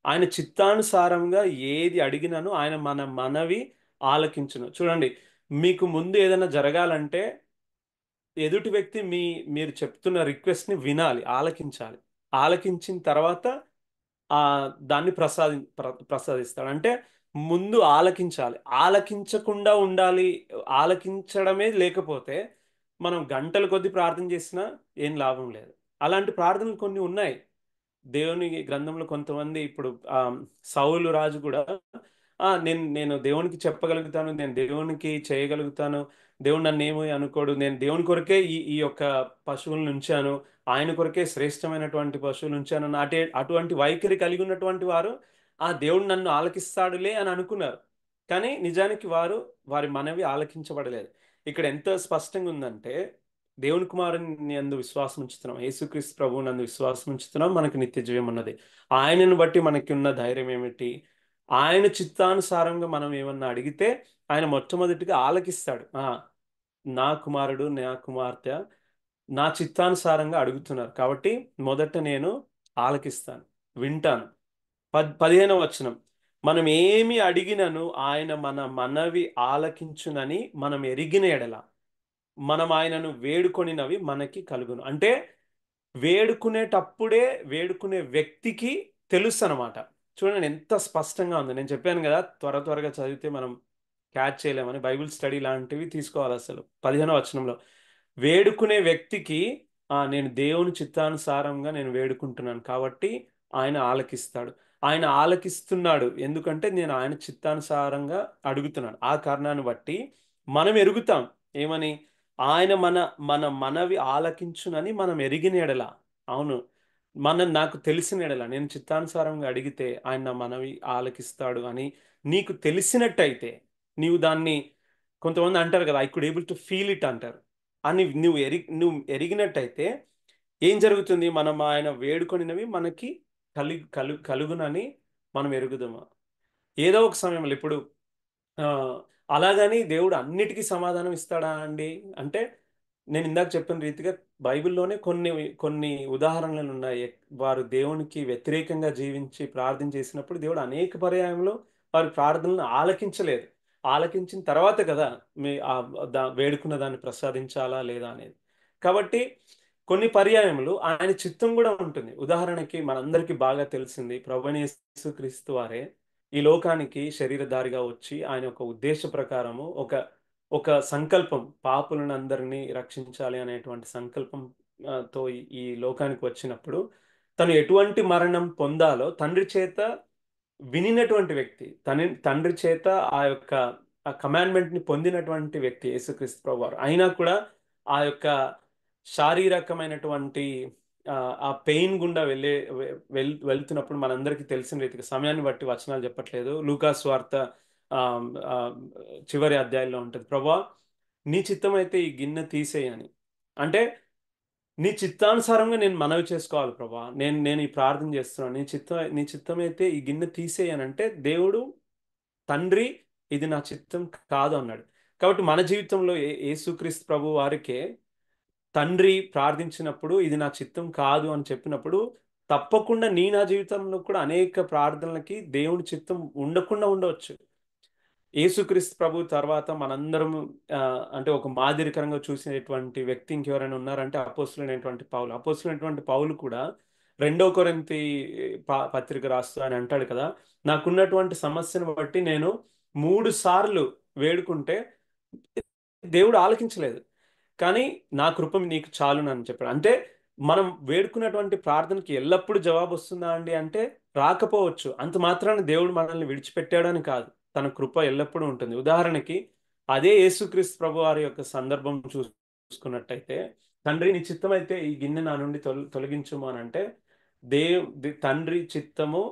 ఆయన చిత్తానుసారంగా ఏది అడిగినను ఆయన మనవి ఆలకించును. చూడండి, మీకు ముందు ఏదైనా జరగాలంటే ఎదుటి వ్యక్తి మీరు చెప్తున్న రిక్వెస్ట్ని వినాలి, ఆలకించాలి. ఆలకించిన తర్వాత ఆ దాన్ని ప్రసాదిస్తాడు. అంటే ముందు ఆలకించాలి, ఆలకించకుండా ఉండాలి. ఆలకించడమే లేకపోతే మనం గంటల కొద్దీ ప్రార్థన చేసినా ఏం లాభం లేదు. అలాంటి ప్రార్థనలు కొన్ని ఉన్నాయి. దేవుని గ్రంథంలో కొంతమంది ఇప్పుడు సౌలు రాజు కూడా నేను నేను దేవునికి చెప్పగలుగుతాను, నేను దేవునికి చేయగలుగుతాను, దేవుడు నన్ను ఏమీ అనుకోడు, నేను దేవుని కొరకే ఈ ఈ యొక్క పశువులను ఉంచాను, ఆయన కొరకే శ్రేష్టమైనటువంటి పశువులు ఉంచాను, అటువంటి వైఖరి కలిగి ఉన్నటువంటి వారు దేవుడు నన్ను ఆలకిస్తాడులే అని అనుకున్నారు. కానీ నిజానికి వారి మనవి ఆలకించబడలేదు. ఇక్కడ ఎంత స్పష్టంగా ఉందంటే, దేవుని కుమారుని యందు విశ్వాసం ఉంచుతున్నాం, యేసుక్రీస్తు ప్రభువు నందు విశ్వాసం ఉంచుతున్నాం, మనకు నిత్య జీవం ఉన్నది. ఆయనను బట్టి మనకి ఉన్న ధైర్యం ఏమిటి? ఆయన చిత్తానుసారంగా మనం ఏమన్నా అడిగితే ఆయన మొట్టమొదటిగా ఆలకిస్తాడు. నా కుమారుడు, నా కుమార్తె నా చిత్తానుసారంగా అడుగుతున్నారు కాబట్టి మొదట నేను ఆలకిస్తాను, వింటాను. 15వ వచనం, మనం ఏమి అడిగినను ఆయన మన మనవి ఆలకించునని మనం ఎరిగిన ఎడల మనం ఆయనను వేడుకొనినవి మనకి కలుగును. అంటే వేడుకునేటప్పుడే వేడుకునే వ్యక్తికి తెలుసు అనమాట. చూడండి ఎంత స్పష్టంగా ఉంది. నేను చెప్పాను కదా, త్వరగా చదివితే మనం క్యాచ్ చేయలేమని. బైబిల్ స్టడీ లాంటివి తీసుకోవాలి అసలు. 15వ వచనంలో వేడుకునే వ్యక్తికి నేను దేవుని చిత్తానుసారంగా నేను వేడుకుంటున్నాను కాబట్టి ఆయన ఆలకిస్తాడు. ఆయన ఆలకిస్తున్నాడు ఎందుకంటే నేను ఆయన చిత్తానుసారంగా అడుగుతున్నాను. ఆ కారణాన్ని బట్టి మనం ఎరుగుతాం ఏమని, ఆయన మన మన మనవి ఆలకించునని మనం ఎరిగిన ఎడల. అవును, నాకు తెలిసిన ఎడల నేను చిత్తానుసారంగా అడిగితే ఆయన నా మనవి ఆలకిస్తాడు అని నీకు తెలిసినట్టయితే, నీవు దాన్ని, కొంతమంది అంటారు కదా, I could able to feel it అంటారు, అని నువ్వు ఎరిగినట్టయితే ఏం జరుగుతుంది? మనం ఆయన వేడుకొనినవి మనకి కలుగునని మనం ఎరుగుదామా? ఏదో ఒక సమయంలో ఇప్పుడు ఆ, అలాగని దేవుడు అన్నిటికీ సమాధానం ఇస్తాడా అండి అంటే, నేను ఇందాక చెప్పిన రీతిగా బైబిల్లోనే కొన్ని కొన్ని ఉదాహరణలు ఉన్నాయి. వారు దేవునికి వ్యతిరేకంగా జీవించి ప్రార్థన చేసినప్పుడు దేవుడు అనేక పర్యాయంలో వారి ప్రార్థనలను ఆలకించలేదు. ఆలకించిన తర్వాత కదా వేడుకున్న దాన్ని ప్రసాదించాలా లేదా అనేది. కాబట్టి కొన్ని పర్యాయములు ఆయన చిత్తం కూడా ఉంటుంది. ఉదాహరణకి మనందరికీ బాగా తెలిసింది ప్రభువైన యేసుక్రీస్తు వారే ఈ లోకానికి శరీరధారిగా వచ్చి ఆయన ఒక ఉద్దేశ ప్రకారము ఒక ఒక సంకల్పం, పాపులను అందరినీ రక్షించాలి అనేటువంటి సంకల్పం తో ఈ లోకానికి వచ్చినప్పుడు తను ఎటువంటి మరణం పొందాలో తండ్రి చేత వినినటువంటి వ్యక్తి, తండ్రి చేత ఆ యొక్క ఆ కమాండ్మెంట్ ని పొందినటువంటి వ్యక్తి యేసుక్రీస్తు ప్రభువారు. అయినా కూడా ఆ యొక్క శారీరకమైనటువంటి ఆ పెయిన్ గుండా వెళ్తున్నప్పుడు మనందరికీ తెలిసిన రీతిగా, సమయాన్ని బట్టి వచనాలు చెప్పట్లేదు, లూకాసు వార్త ఆ, ఆ, చివరి అధ్యాయంలో ఉంటుంది, ప్రభువా నీ చిత్తం అయితే ఈ గిన్నె తీసేయని. అంటే నీ చిత్తానుసారంగా నేను మనవి చేసుకోవాలి ప్రభా, నేను ఈ ప్రార్థన చేస్తున్నాను, నీ చిత్తం అయితే ఈ గిన్నె తీసేయనంటే దేవుడు తండ్రి ఇది నా చిత్తం కాదు అన్నాడు. కాబట్టి మన జీవితంలో యేసుక్రీస్తు ప్రభు వారికే తండ్రి ప్రార్థించినప్పుడు ఇది నా చిత్తం కాదు అని చెప్పినప్పుడు తప్పకుండా నా జీవితంలో కూడా అనేక ప్రార్థనలకి దేవుని చిత్తం ఉండకుండా ఉండవచ్చు. యేసుక్రీస్తు ప్రభు తర్వాత మనందరం అంటే ఒక మాదిరికరంగా చూసినటువంటి వ్యక్తి ఇంకెవరైనా ఉన్నారంటే అపోస్తులైనటువంటి పౌలు కూడా 2 కొరింథీ పత్రిక రాస్తూ ఆయన అంటాడు కదా, నాకున్నటువంటి సమస్యను బట్టి నేను 3 సార్లు వేడుకుంటే దేవుడు ఆలకించలేదు, కానీ నా కృప నీకు చాలునని చెప్పాడు. అంటే మనం వేడుకున్నటువంటి ప్రార్థనకి ఎల్లప్పుడూ జవాబు వస్తుందా అండి అంటే రాకపోవచ్చు. అంత మాత్రాన దేవుడు మనల్ని విడిచిపెట్టాడని కాదు, తన కృప ఎల్లప్పుడూ ఉంటుంది. ఉదాహరణకి అదే యేసుక్రీస్తు ప్రభు వారి యొక్క సందర్భం చూసుకున్నట్టయితే, తండ్రి నీ చిత్తం అయితే ఈ గిన్నె నా నుండి తొలగించుము అని అంటే, తండ్రి చిత్తము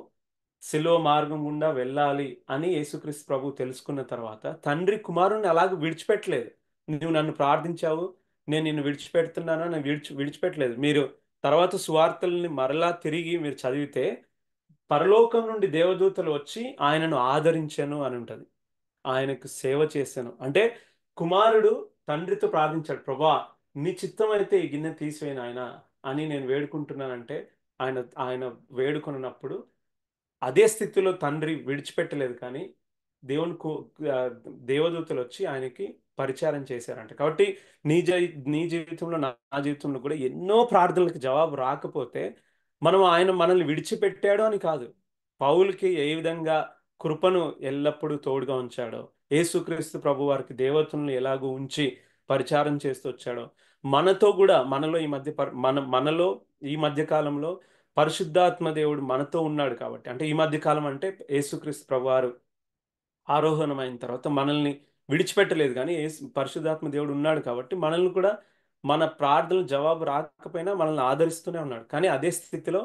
శిలువ మార్గం గుండా వెళ్ళాలి అని యేసుక్రీస్తు ప్రభు తెలుసుకున్న తర్వాత తండ్రి కుమారుణ్ణి అలాగ విడిచిపెట్టలేదు. నువ్వు నన్ను ప్రార్థించావు, నేను నిన్ను విడిచిపెడుతున్నానా, నేను విడిచిపెట్టలేదు. మీరు తర్వాత సువార్తల్ని మరలా తిరిగి మీరు చదివితే పరలోకం నుండి దేవదూతలు వచ్చి ఆయనను ఆదరించాను అని ఉంటది, ఆయనకు సేవ చేశాను అంటే. కుమారుడు తండ్రితో ప్రార్థించాడు, ప్రభా నీ చిత్తం అయితే ఈ గిన్నె తీసివేయను ఆయన అని నేను వేడుకుంటున్నానంటే, ఆయన ఆయన వేడుకున్నప్పుడు అదే స్థితిలో తండ్రి విడిచిపెట్టలేదు, కానీ దేవుని ఆ, దేవదూతలు వచ్చి ఆయనకి పరిచారం చేశారంట. కాబట్టి నీ జీవితంలో నా జీవితంలో కూడా ఎన్నో ప్రార్థనలకు జవాబు రాకపోతే మనం ఆయన మనల్ని విడిచిపెట్టాడు అని కాదు. పౌలుకి ఏ విధంగా కృపను ఎల్లప్పుడూ తోడుగా ఉంచాడో, యేసుక్రీస్తు ప్రభు వారికి దేవతలను ఎలాగో ఉంచి పరిచారం చేస్తూ వచ్చాడో, మనతో కూడా మనలో ఈ మధ్య మనలో ఈ మధ్య కాలంలో పరిశుద్ధాత్మ దేవుడు మనతో ఉన్నాడు కాబట్టి, అంటే ఈ మధ్య కాలం అంటే యేసుక్రీస్తు ప్రభువారు ఆరోహణమైన తర్వాత మనల్ని విడిచిపెట్టలేదు, కానీ పరిశుద్ధాత్మ దేవుడు ఉన్నాడు కాబట్టి మనల్ని కూడా మన ప్రార్థనలు జవాబు రాకపోయినా మనల్ని ఆదరిస్తూనే ఉన్నాడు, కానీ అదే స్థితిలో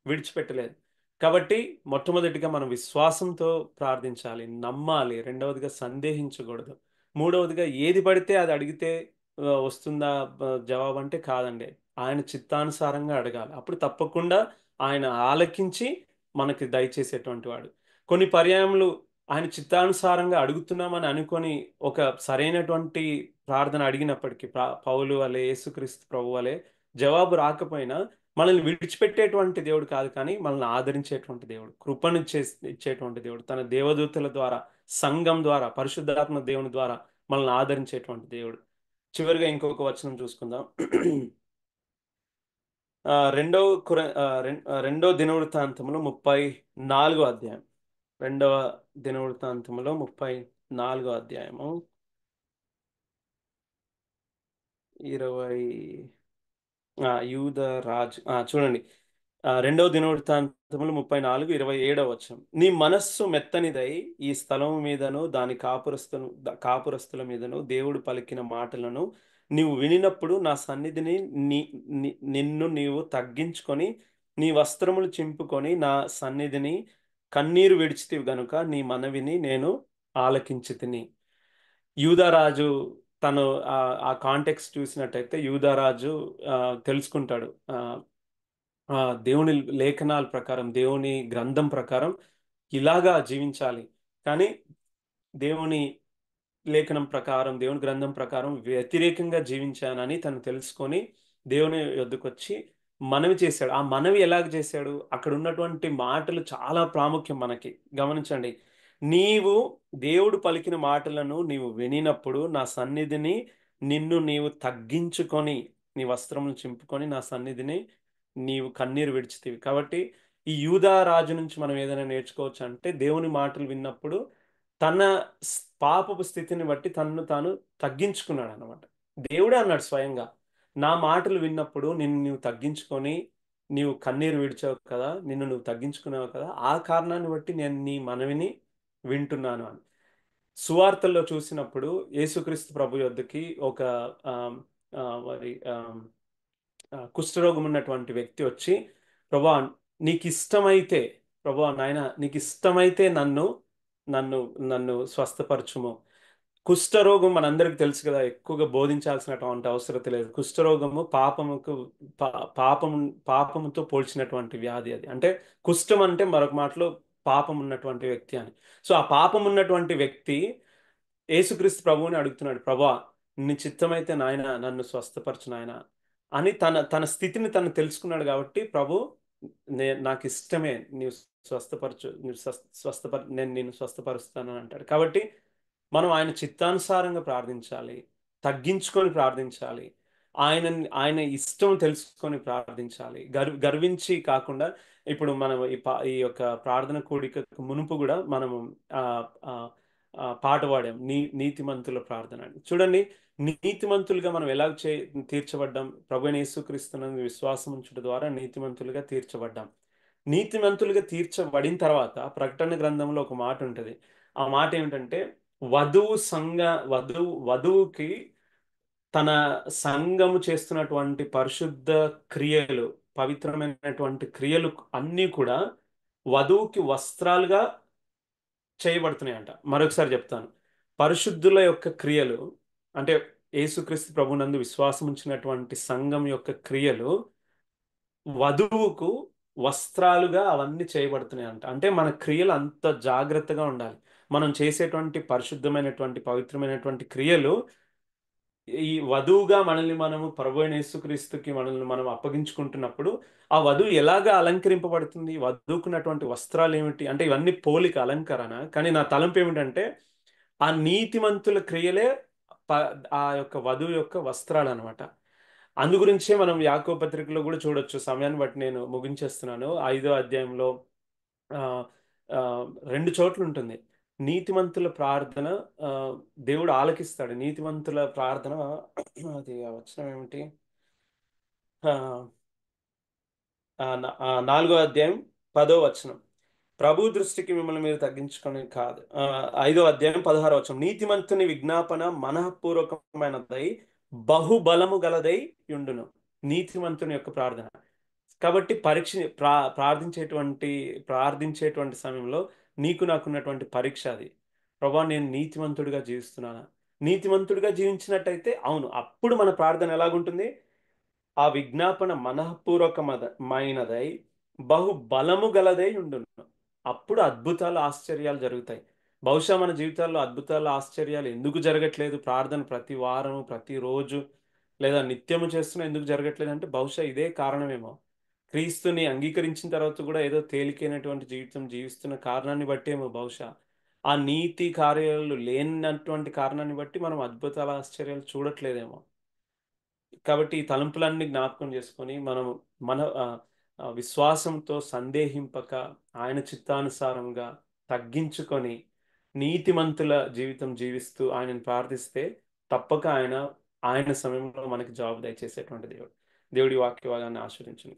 విడిచిపెట్టలేదు. కాబట్టి మొట్టమొదటిగా మనం విశ్వాసంతో ప్రార్థించాలి, నమ్మాలి. రెండవదిగా సందేహించకూడదు. మూడవదిగా ఏది పడితే అది అడిగితే వస్తుందా జవాబు అంటే కాదండి. ఆయన చిత్తానుసారంగా అడగాలి. అప్పుడు తప్పకుండా ఆయన ఆలకించి మనకి దయచేసేటువంటి వాడు. కొన్ని పర్యాయములు ఆయన చిత్తానుసారంగా అడుగుతున్నామని అనుకొని ఒక సరైనటువంటి ప్రార్థన అడిగినప్పటికీ పౌలు వలె యేసుక్రీస్తు ప్రభు వలె జవాబు రాకపోయినా మనల్ని విడిచిపెట్టేటువంటి దేవుడు కాదు, కానీ మనల్ని ఆదరించేటువంటి దేవుడు, కృపను ఇచ్చేటువంటి దేవుడు, తన దేవదూతల ద్వారా, సంఘం ద్వారా, పరిశుద్ధాత్మ దేవుని ద్వారా మనల్ని ఆదరించేటువంటి దేవుడు. చివరిగా ఇంకొక వచనం చూసుకుందాం. రెండో రెండో దినవృత్తాంతములు 34 అధ్యాయం. రెండవ దినవృత్తాంతములో 34 అధ్యాయము 20 యూద రాజు చూడండి. రెండవ దినవృత్తాంతములు 34:27 నీ మనస్సు మెత్తనిదై ఈ స్థలం మీదను దాని కాపురస్తుల మీదను దేవుడు పలికిన మాటలను నీవు వినినప్పుడు నా సన్నిధిని నిన్ను నీవు తగ్గించుకొని నీ వస్త్రములు చింపుకొని నా సన్నిధిని కన్నీరు విడిచితివి గనుక నీ మనవిని నేను ఆలకించితిని. యూదారాజు తను ఆ కాంటెక్స్ట్ చూసినట్టయితే యూదారాజు తెలుసుకుంటాడు, దేవుని లేఖనాల ప్రకారం, దేవుని గ్రంథం ప్రకారం ఇలాగా జీవించాలి, కానీ దేవుని లేఖనం ప్రకారం, దేవుని గ్రంథం ప్రకారం వ్యతిరేకంగా జీవించానని తను తెలుసుకొని దేవుని యొద్దకు వచ్చి మనవి చేశాడు. ఆ మనవి ఎలాగ చేశాడు? అక్కడ ఉన్నటువంటి మాటలు చాలా ప్రాముఖ్యం మనకి. గమనించండి. నీవు దేవుడు పలికిన మాటలను నీవు వినినప్పుడు నా సన్నిధిని నిన్ను నీవు తగ్గించుకొని నీ వస్త్రములు చింపుకొని నా సన్నిధిని నీవు కన్నీరు విడిచితివి. కాబట్టి ఈ యూదా రాజు నుంచి మనం ఏదైనా నేర్చుకోవచ్చు అంటే, దేవుని మాటలు విన్నప్పుడు తన పాపపు స్థితిని బట్టి తనను తాను తగ్గించుకున్నాడు అన్నమాట. దేవుడే అన్నాడు స్వయంగా, నా మాటలు విన్నప్పుడు నిన్ను నువ్వు తగ్గించుకొని నీవు కన్నీరు విడిచావు కదా, నిన్ను నువ్వు తగ్గించుకున్నావు కదా, ఆ కారణాన్ని బట్టి నేను నీ మనవిని వింటున్నాను అని. సువార్తల్లో చూసినప్పుడు యేసుక్రీస్తు ప్రభు యొద్దకి ఒక మరి కుష్ఠరోగం ఉన్నటువంటి వ్యక్తి వచ్చి, ప్రభా నీకు ఇష్టమైతే, ప్రభా నాయన నీకు ఇష్టమైతే నన్ను నన్ను నన్ను స్వస్థపరచుము. కుష్ఠరోగం మనందరికి తెలుసు కదా, ఎక్కువగా బోధించాల్సినటువంటి అవసరం లేదు. కుష్ఠరోగము పాపము పాపముతో పోల్చినటువంటి వ్యాధి అది. అంటే కుష్ఠం అంటే మరొక మాటలో పాపం ఉన్నటువంటి వ్యక్తి అని. సో ఆ పాపం ఉన్నటువంటి వ్యక్తి యేసుక్రీస్తు ప్రభువుని అడుగుతున్నాడు, ప్రభా నీ చిత్తమైతే నాయన నన్ను స్వస్థపరచు నాయన అని తన తన స్థితిని తను తెలుసుకున్నాడు. కాబట్టి ప్రభు నాకు ఇష్టమే, నీవు స్వస్థపరచు, నేను నేను స్వస్థపరుస్తాను అని అంటాడు. కాబట్టి మనం ఆయన చిత్తానుసారంగా ప్రార్థించాలి, తగ్గించుకొని ప్రార్థించాలి, ఆయన ఆయన ఇష్టం తెలుసుకొని ప్రార్థించాలి. గర్వించి కాకుండా. ఇప్పుడు మనం ఈ యొక్క ప్రార్థన కూడికకు మునుపు కూడా మనము ఆ పాట పాడాం, నీతిమంతుల ప్రార్థన అని. చూడండి, నీతిమంతులుగా మనం ఎలా తీర్చబడ్డాం? ప్రభువైన యేసుక్రీస్తునందు విశ్వాసం ఉంచుట ద్వారా నీతిమంతులుగా తీర్చబడ్డాం. నీతిమంతులుగా తీర్చబడిన తర్వాత ప్రకటన గ్రంథంలో ఒక మాట ఉంటుంది. ఆ మాట ఏమిటంటే, వధువుకి తన సంఘము చేస్తున్నటువంటి పరిశుద్ధ క్రియలు, పవిత్రమైనటువంటి క్రియలు అన్నీ కూడా వధువుకి వస్త్రాలుగా చేయబడుతున్నాయంట. మరొకసారి చెప్తాను. పరిశుద్ధుల యొక్క క్రియలు అంటే యేసుక్రీస్తు ప్రభునందు విశ్వాసం ఉంచినటువంటి సంఘం యొక్క క్రియలు వధువుకు వస్త్రాలుగా అవన్నీ చేయబడుతున్నాయంట. అంటే మన క్రియలు అంత జాగ్రత్తగా ఉండాలి. మనం చేసేటువంటి పరిశుద్ధమైనటువంటి పవిత్రమైనటువంటి క్రియలు ఈ వధువుగా మనల్ని మనము ప్రభువైన యేసుక్రీస్తుకి మనల్ని మనం అప్పగించుకుంటున్నప్పుడు ఆ వధువు ఎలాగా అలంకరింపబడుతుంది? వధువుకున్నటువంటి వస్త్రాలు ఏమిటి అంటే, ఇవన్నీ పోలిక, అలంకరణ. కానీ నా తలంపు ఏమిటంటే, ఆ నీతిమంతుల క్రియలే ఆ యొక్క వధువు యొక్క వస్త్రాలు అనమాట. అందు గురించే మనం యాకోబు పత్రికలో కూడా చూడొచ్చు. సమయాన్ని బట్టి నేను ముగించేస్తున్నాను. 5వ అధ్యాయంలో 2 చోట్ల ఉంటుంది. నీతిమంతుల ప్రార్థన దేవుడు ఆలకిస్తాడు. నీతిమంతుల ప్రార్థన అది ఆ వచనం ఏమిటి? ఆ! నాలుగో అధ్యాయం 10వ వచనం. ప్రభు దృష్టికి మిమ్మల్ని మీరు తగ్గించుకొని కాదు. 5వ అధ్యాయం 16వ వచనం. నీతిమంతుని విజ్ఞాపన మనఃపూర్వకమైనదై బహుబలము గలదై యుండును. నీతిమంతుని యొక్క ప్రార్థన. కాబట్టి ప్రార్థించేటువంటి సమయంలో నీకు నాకున్నటువంటి పరీక్ష అది. ప్రభా నేను నీతిమంతుడిగా జీవిస్తున్నానా? నీతిమంతుడిగా జీవించినట్టయితే అవును. అప్పుడు మన ప్రార్థన ఎలాగుంటుంది? ఆ విజ్ఞాపన మైనదై బహు బలము గలదై ఉండును. అప్పుడు అద్భుతాలు, ఆశ్చర్యాలు జరుగుతాయి. బహుశా మన జీవితాల్లో అద్భుతాలు, ఆశ్చర్యాలు ఎందుకు జరగట్లేదు? ప్రార్థన ప్రతి వారం, ప్రతిరోజు లేదా నిత్యము చేస్తున్నా ఎందుకు జరగట్లేదంటే బహుశా ఇదే కారణమేమో. క్రీస్తుని అంగీకరించిన తర్వాత కూడా ఏదో తేలికైనటువంటి జీవితం జీవిస్తున్న కారణాన్ని బట్టేమో బహుశా. ఆ నీతి కార్యాలు లేనటువంటి కారణాన్ని బట్టి మనం అద్భుతాలు, ఆశ్చర్యాలు చూడట్లేదేమో. కాబట్టి ఈ తలంపులన్నీ జ్ఞాపకం చేసుకొని మనం విశ్వాసంతో సందేహింపక ఆయన చిత్తానుసారంగా తగ్గించుకొని నీతిమంతుల జీవితం జీవిస్తూ ఆయనను ప్రార్థిస్తే తప్పక ఆయన సమయంలో మనకి జవాబు దయచేసేటువంటి దేవుడు. దేవుడి వాక్య భాగాన్ని ఆశీర్వదించును.